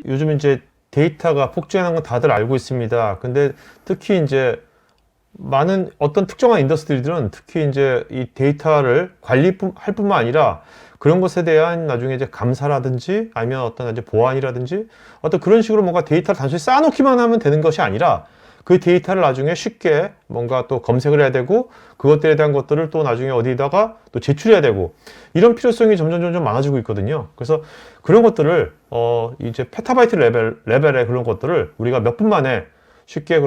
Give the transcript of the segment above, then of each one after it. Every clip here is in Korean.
요즘 이제 데이터가 폭증하는 건 다들 알고 있습니다. 근데 특히 이제 많은 어떤 특정한 인더스트리들은 특히 이제 이 데이터를 관리할 뿐만 아니라 그런 것에 대한 나중에 이제 감사라든지 아니면 어떤 이제 보안이라든지 어떤 그런 식으로 뭔가 데이터를 단순히 쌓아놓기만 하면 되는 것이 아니라 그 데이터를 나중에 쉽게 뭔가 또 검색을 해야 되고 그것들에 대한 것들을 또 나중에 어디다가 또 제출해야 되고 이런 필요성이 점점 많아지고 있거든요. 그래서 그런 것들을 이제 페타바이트 레벨의 그런 것들을 우리가 몇 분 만에 쉽게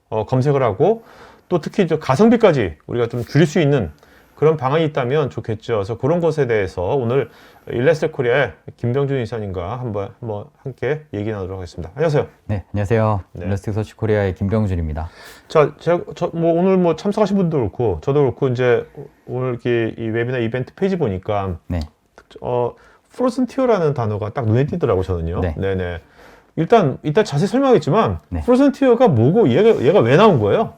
검색을 하고 또 특히 이제 가성비까지 우리가 좀 줄일 수 있는 그런 방안이 있다면 좋겠죠. 그래서 그런 것에 대해서 오늘 일러스트 코리아의 김병준 이사님과 한번 함께 얘기 나누도록 하겠습니다. 안녕하세요. 네, 안녕하세요. 네. 일러스트 서치 코리아의 김병준입니다. 자, 오늘 참석하신 분도 그렇고 저도 그렇고 이제 오늘 이렇게 이 웨비나 이벤트 페이지 보니까 네. 프로즌 티어라는 단어가 딱 눈에 띄더라고 저는요. 네. 네네. 일단 자세히 설명하겠지만 네. 프로즌 티어가 뭐고 얘가 왜 나온 거예요?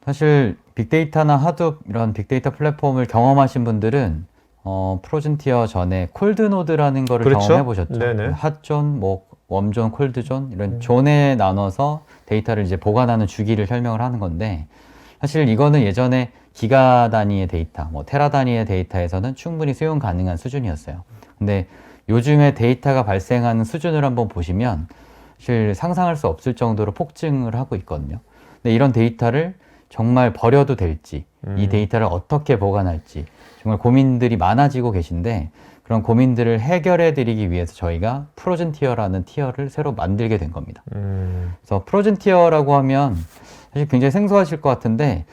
사실 빅데이터나 하둡 이런 빅데이터 플랫폼을 경험하신 분들은 프로즌 티어 전에 콜드노드라는 거를 그렇죠? 경험해 보셨죠? 네네. 핫존, 웜존, 콜드존 이런 존에 나눠서 데이터를 이제 보관하는 주기를 설명을 하는 건데 사실 이거는 예전에 기가 단위의 데이터, 테라 단위의 데이터에서는 충분히 수용 가능한 수준이었어요. 근데 요즘에 데이터가 발생하는 수준을 한번 보시면 사실 상상할 수 없을 정도로 폭증을 하고 있거든요. 근데 이런 데이터를 정말 버려도 될지, 이 데이터를 어떻게 보관할지 정말 고민들이 많아지고 계신데 그런 고민들을 해결해 드리기 위해서 저희가 프로즌 티어라는 티어를 새로 만들게 된 겁니다. 그래서 프로즌 티어라고 하면 사실 굉장히 생소하실 것 같은데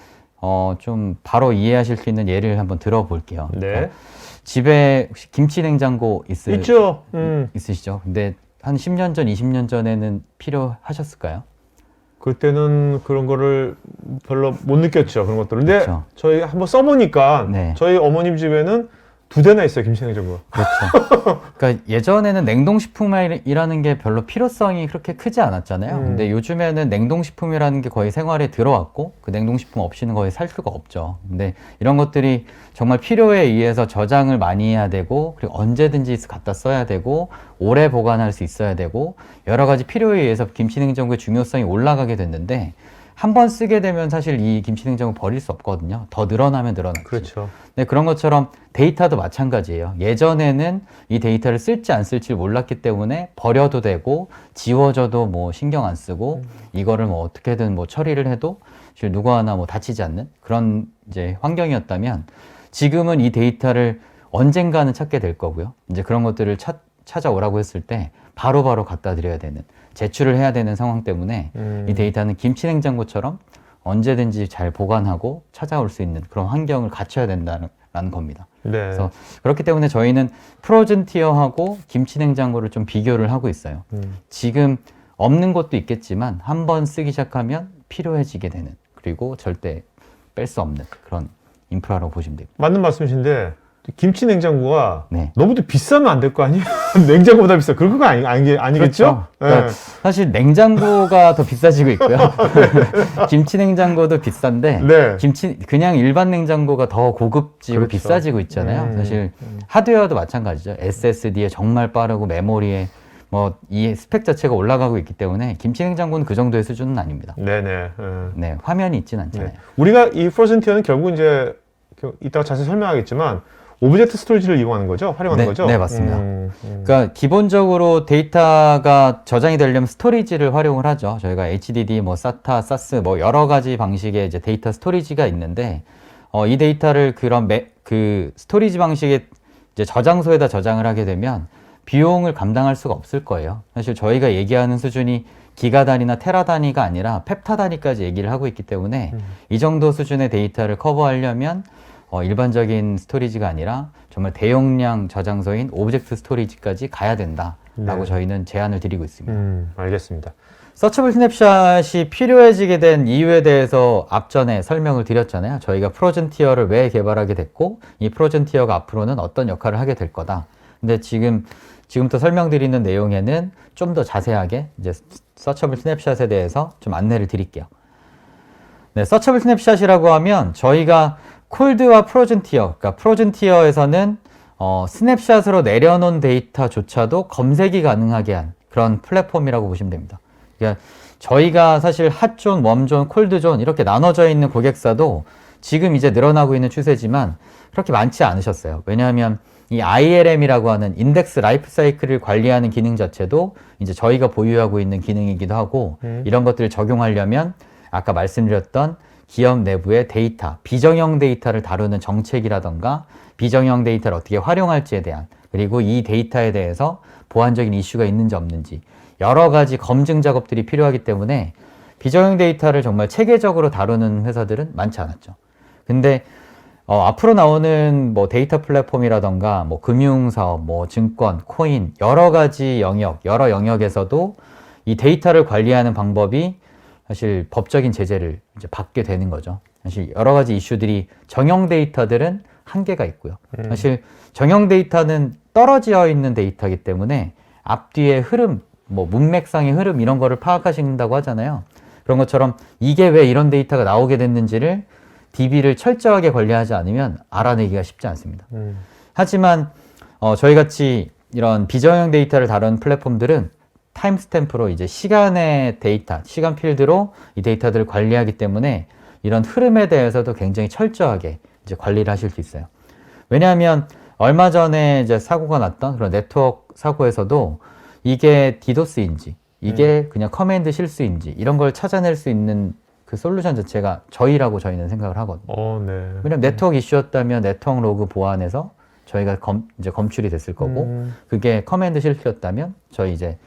좀 바로 이해하실 수 있는 예를 한번 들어볼게요. 네. 그러니까 집에 혹시 김치 냉장고 있죠. 있으시죠? 근데 한 10년 전, 20년 전에는 필요하셨을까요? 그때는 그런 거를 별로 못 느꼈죠. 그런 것들을. 근데 그렇죠. 저희 한번 써보니까 네. 저희 어머님 집에는 2대나 있어요. 김치냉장고가. 그렇죠. 그러니까 예전에는 냉동식품이라는 게 별로 필요성이 그렇게 크지 않았잖아요. 근데 요즘에는 냉동식품이라는 게 거의 생활에 들어왔고 그 냉동식품 없이는 거의 살 수가 없죠. 근데 이런 것들이 정말 필요에 의해서 저장을 많이 해야 되고 그리고 언제든지 갖다 써야 되고 오래 보관할 수 있어야 되고 여러 가지 필요에 의해서 김치냉장고의 중요성이 올라가게 됐는데 한 번 쓰게 되면 사실 이 김치냉장고 버릴 수 없거든요. 더 늘어나면 늘어나지. 그렇죠. 네, 그런 것처럼 데이터도 마찬가지예요. 예전에는 이 데이터를 쓸지 안 쓸지 몰랐기 때문에 버려도 되고 지워져도 신경 안 쓰고 이거를 어떻게든 처리를 해도 사실 누구 하나 다치지 않는 그런 이제 환경이었다면 지금은 이 데이터를 언젠가는 찾게 될 거고요. 이제 그런 것들을 찾아오라고 했을 때 바로바로 갖다 드려야 되는 제출을 해야 되는 상황 때문에 이 데이터는 김치냉장고처럼 언제든지 잘 보관하고 찾아올 수 있는 그런 환경을 갖춰야 된다는 겁니다. 네. 그래서 그렇기 때문에 저희는 프로즌 티어하고 김치냉장고를 좀 비교를 하고 있어요. 지금 없는 것도 있겠지만 한 번 쓰기 시작하면 필요해지게 되는 그리고 절대 뺄 수 없는 그런 인프라라고 보시면 됩니다. 맞는 말씀이신데 김치 냉장고가 네. 너무 비싸면 안 될 거 아니에요? 냉장고보다 비싸. 그런 거 아니겠죠? 그렇죠. 그러니까 네. 사실 냉장고가 더 비싸지고 있고요. 김치 냉장고도 비싼데 네. 그냥 일반 냉장고가 더 고급지고 그렇죠. 비싸지고 있잖아요. 사실 하드웨어도 마찬가지죠. SSD에 정말 빠르고 메모리에 이 스펙 자체가 올라가고 있기 때문에 김치 냉장고는 그 정도의 수준은 아닙니다. 네네. 네, 화면이 있진 않잖아요. 네. 우리가 이 프로즌 티어는 결국 이제 이따가 자세히 설명하겠지만 오브젝트 스토리지를 이용하는 거죠? 활용하는 거죠? 네, 맞습니다. 그러니까 기본적으로 데이터가 저장이 되려면 스토리지를 활용을 하죠. 저희가 HDD, SATA, SAS 여러 가지 방식의 이제 데이터 스토리지가 있는데 이 데이터를 그 스토리지 방식의 이제 저장소에다 저장을 하게 되면 비용을 감당할 수가 없을 거예요. 사실 저희가 얘기하는 수준이 기가 단위나 테라 단위가 아니라 펩타 단위까지 얘기를 하고 있기 때문에 이 정도 수준의 데이터를 커버하려면 일반적인 스토리지가 아니라 정말 대용량 저장소인 오브젝트 스토리지까지 가야 된다라고 네. 저희는 제안을 드리고 있습니다. 알겠습니다. 서처블 스냅샷이 필요해지게 된 이유에 대해서 앞전에 설명을 드렸잖아요. 저희가 프로즌 티어를 왜 개발하게 됐고 이 프로즌 티어가 앞으로는 어떤 역할을 하게 될 거다. 근데 지금부터 설명드리는 내용에는 좀 더 자세하게 이제 서처블 스냅샷에 대해서 좀 안내를 드릴게요. 네, 서처블 스냅샷이라고 하면 저희가 콜드와 프로즌 티어, 그러니까 프로즌 티어에서는 스냅샷으로 내려놓은 데이터조차도 검색이 가능하게 한 그런 플랫폼이라고 보시면 됩니다. 그러니까 저희가 사실 핫존, 웜존, 콜드존 이렇게 나눠져 있는 고객사도 지금 이제 늘어나고 있는 추세지만 그렇게 많지 않으셨어요. 왜냐하면 이 ILM이라고 하는 인덱스 라이프 사이클을 관리하는 기능 자체도 이제 저희가 보유하고 있는 기능이기도 하고 이런 것들을 적용하려면 아까 말씀드렸던 기업 내부의 데이터, 비정형 데이터를 다루는 정책이라던가 비정형 데이터를 어떻게 활용할지에 대한 그리고 이 데이터에 대해서 보안적인 이슈가 있는지 없는지 여러 가지 검증 작업들이 필요하기 때문에 비정형 데이터를 정말 체계적으로 다루는 회사들은 많지 않았죠. 근데 앞으로 나오는 뭐 데이터 플랫폼이라던가 뭐 금융사업, 뭐 증권, 코인 여러 가지 영역, 여러 영역에서도 이 데이터를 관리하는 방법이 사실 법적인 제재를 이제 받게 되는 거죠. 사실 여러 가지 이슈들이 정형 데이터들은 한계가 있고요. 사실 정형 데이터는 떨어져 있는 데이터이기 때문에 앞뒤의 흐름, 뭐 문맥상의 흐름 이런 거를 파악하신다고 하잖아요. 그런 것처럼 이게 왜 이런 데이터가 나오게 됐는지를 DB를 철저하게 관리하지 않으면 알아내기가 쉽지 않습니다. 하지만 저희 같이 이런 비정형 데이터를 다루는 플랫폼들은 타임스탬프로 이제 시간의 데이터, 시간 필드로 이 데이터들을 관리하기 때문에 이런 흐름에 대해서도 굉장히 철저하게 이제 관리를 하실 수 있어요. 왜냐하면 얼마 전에 이제 사고가 났던 그런 네트워크 사고에서도 이게 디도스인지 이게 그냥 커맨드 실수인지 이런 걸 찾아낼 수 있는 그 솔루션 자체가 저희라고 저희는 생각을 하거든요. 네. 왜냐면 네트워크 이슈였다면 네트워크 로그 보안에서 저희가 이제 검출이 됐을 거고 그게 커맨드 실수였다면 저희 이제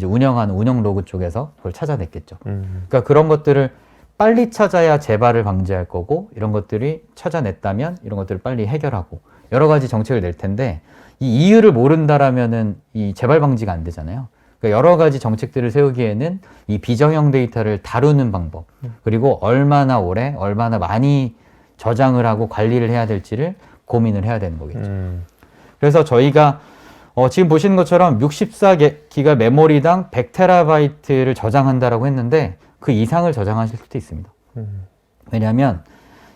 운영하는 운영 로그 쪽에서 그걸 찾아냈겠죠. 그러니까 그런 것들을 빨리 찾아야 재발을 방지할 거고 이런 것들이 찾아냈다면 이런 것들을 빨리 해결하고 여러 가지 정책을 낼 텐데 이 이유를 모른다라면은 이 재발 방지가 안 되잖아요. 그러니까 여러 가지 정책들을 세우기에는 이 비정형 데이터를 다루는 방법 그리고 얼마나 오래 얼마나 많이 저장을 하고 관리를 해야 될지를 고민을 해야 되는 거겠죠. 그래서 저희가 지금 보시는 것처럼 64기가 메모리당 100TB를 저장한다라고 했는데 그 이상을 저장하실 수도 있습니다. 왜냐하면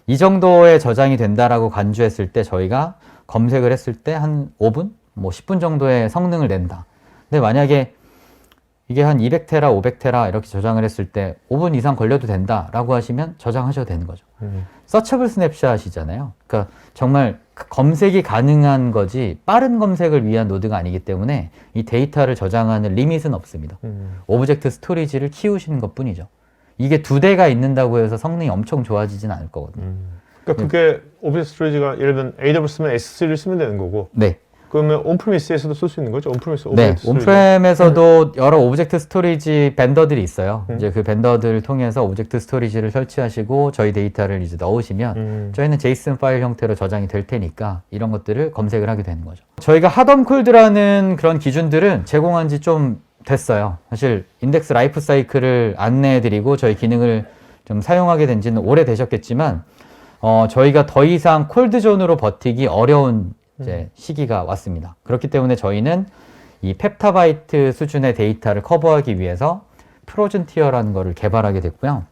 이 정도의 저장이 된다라고 간주했을 때 저희가 검색을 했을 때 한 5분, 뭐 10분 정도의 성능을 낸다. 근데 만약에 이게 한 200테라, 500테라 이렇게 저장을 했을 때 5분 이상 걸려도 된다라고 하시면 저장하셔도 되는 거죠. 서처블 스냅샷이잖아요. 그러니까 정말 검색이 가능한 거지 빠른 검색을 위한 노드가 아니기 때문에 이 데이터를 저장하는 리밋은 없습니다. 오브젝트 스토리지를 키우시는 것 뿐이죠. 이게 2대가 있는다고 해서 성능이 엄청 좋아지진 않을 거거든요. 그러니까 그게 오브젝트 스토리지가 예를 들면 AWS면 S3를 쓰면 되는 거고 네. 그러면 온프리미스에서도 쓸 수 있는 거죠? 온프리미스 네, 오브젝트 스토리지. 온프렘에서도 여러 오브젝트 스토리지 벤더들이 있어요. 이제 그 벤더들을 통해서 오브젝트 스토리지를 설치하시고 저희 데이터를 이제 넣으시면 저희는 제이슨 파일 형태로 저장이 될 테니까 이런 것들을 검색을 하게 되는 거죠. 저희가 핫엄쿨드라는 그런 기준들은 제공한 지 좀 됐어요. 사실 인덱스 라이프 사이클을 안내해드리고 저희 기능을 좀 사용하게 된 지는 오래되셨겠지만 저희가 더 이상 콜드존으로 버티기 어려운 이제 시기가 왔습니다. 그렇기 때문에 저희는 이 펩타바이트 수준의 데이터를 커버하기 위해서 프로즌 티어라는 거를 개발하게 됐고요.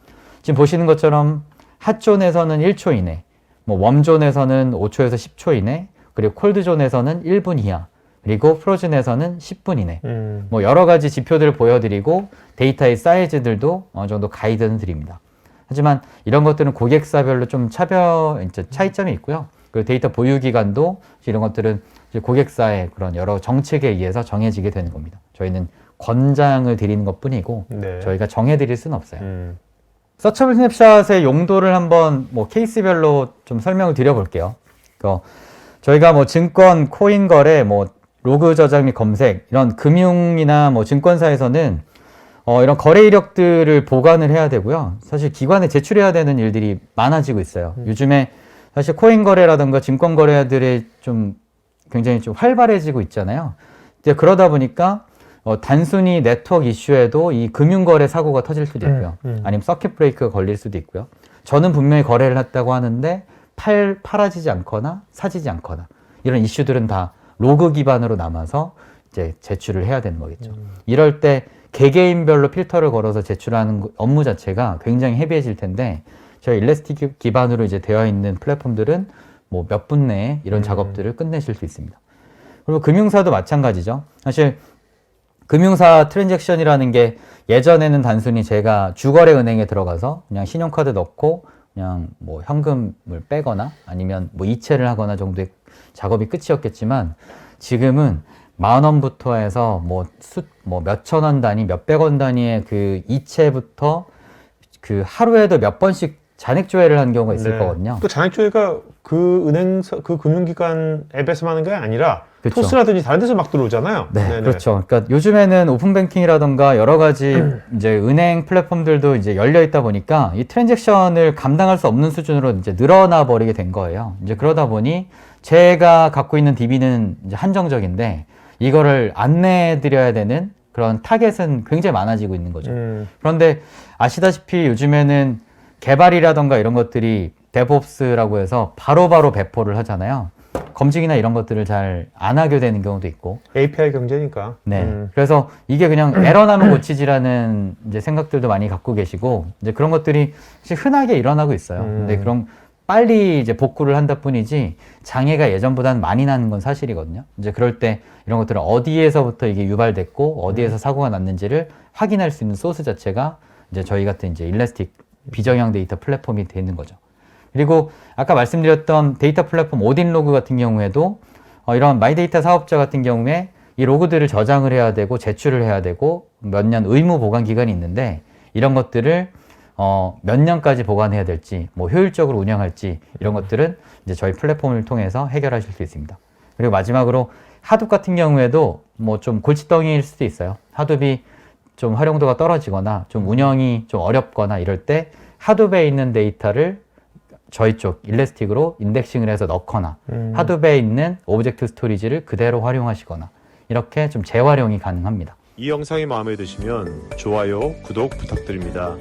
지금 보시는 것처럼 핫존에서는 1초 이내, 뭐 웜존에서는 5초에서 10초 이내, 그리고 콜드존에서는 1분 이하, 그리고 프로즌에서는 10분 이내. 뭐 여러 가지 지표들을 보여드리고 데이터의 사이즈들도 어느 정도 가이드는 드립니다. 하지만 이런 것들은 고객사별로 좀 차이점이 있고요. 그리고 데이터 보유 기간도 이런 것들은 이제 고객사의 그런 여러 정책에 의해서 정해지게 되는 겁니다. 저희는 권장을 드리는 것 뿐이고 네. 저희가 정해드릴 수는 없어요. 서처블 스냅샷의 용도를 한번 뭐 케이스별로 좀 설명을 드려볼게요. 저희가 뭐 증권, 코인 거래, 뭐 로그 저장 및 검색 이런 금융이나 뭐 증권사에서는 이런 거래 이력들을 보관을 해야 되고요. 사실 기관에 제출해야 되는 일들이 많아지고 있어요. 요즘에 사실 코인 거래라든가 증권 거래들이 좀 굉장히 좀 활발해지고 있잖아요. 이제 그러다 보니까 단순히 네트워크 이슈에도 이 금융거래 사고가 터질 수도 있고요. 아니면 서킷 브레이크가 걸릴 수도 있고요. 저는 분명히 거래를 했다고 하는데 팔아지지 않거나 사지지 않거나 이런 이슈들은 다 로그 기반으로 남아서 이제 제출을 해야 되는 거겠죠. 이럴 때 개개인별로 필터를 걸어서 제출하는 업무 자체가 굉장히 헤비해질 텐데 저희 일레스틱 기반으로 이제 되어 있는 플랫폼들은 뭐 몇 분 내에 이런 작업들을 끝내실 수 있습니다. 그리고 금융사도 마찬가지죠. 사실 금융사 트랜잭션이라는 게 예전에는 단순히 제가 주거래 은행에 들어가서 그냥 신용카드 넣고 그냥 뭐 현금을 빼거나 아니면 뭐 이체를 하거나 정도의 작업이 끝이었겠지만 지금은 10,000원부터 해서 뭐 몇천 원 단위, 몇백 원 단위의 그 이체부터 그 하루에도 몇 번씩 잔액 조회를 하는 경우가 있을 거거든요. 그 잔액 조회가 그 은행사, 그 금융기관 앱에서 하는 게 아니라 그쵸. 토스라든지 다른 데서 막 들어오잖아요. 네, 네네. 그렇죠. 그러니까 요즘에는 오픈뱅킹이라던가 여러 가지 이제 은행 플랫폼들도 이제 열려 있다 보니까 이 트랜잭션을 감당할 수 없는 수준으로 이제 늘어나 버리게 된 거예요. 이제 그러다 보니 제가 갖고 있는 DB는 이제 한정적인데 이거를 안내해 드려야 되는 그런 타겟은 굉장히 많아지고 있는 거죠. 그런데 아시다시피 요즘에는 개발이라던가 이런 것들이 데브옵스라고 해서 바로바로 배포를 하잖아요. 검증이나 이런 것들을 잘 안 하게 되는 경우도 있고. API 경제니까. 네. 그래서 이게 그냥 에러 나면 고치지라는 이제 생각들도 많이 갖고 계시고, 이제 그런 것들이 사실 흔하게 일어나고 있어요. 근데 그럼 빨리 이제 복구를 한다 뿐이지 장애가 예전보다는 많이 나는 건 사실이거든요. 이제 그럴 때 이런 것들은 어디에서부터 이게 유발됐고 어디에서 사고가 났는지를 확인할 수 있는 소스 자체가 이제 저희 같은 이제 일라스틱 비정형 데이터 플랫폼이 되는 거죠. 그리고 아까 말씀드렸던 데이터 플랫폼 오딘 로그 같은 경우에도 이런 마이데이터 사업자 같은 경우에 이 로그들을 저장을 해야 되고 제출을 해야 되고 몇 년 의무 보관 기간이 있는데 이런 것들을 몇 년까지 보관해야 될지 뭐 효율적으로 운영할지 이런 것들은 이제 저희 플랫폼을 통해서 해결하실 수 있습니다. 그리고 마지막으로 하둡 같은 경우에도 뭐 좀 골칫덩이일 수도 있어요. 하둡이 좀 활용도가 떨어지거나 좀 운영이 좀 어렵거나 이럴 때 하둡에 있는 데이터를 저희 쪽 일라스틱으로 인덱싱을 해서 넣거나 하둡에 있는 오브젝트 스토리지를 그대로 활용하시거나 이렇게 좀 재활용이 가능합니다. 이 영상이 마음에 드시면 좋아요, 구독 부탁드립니다.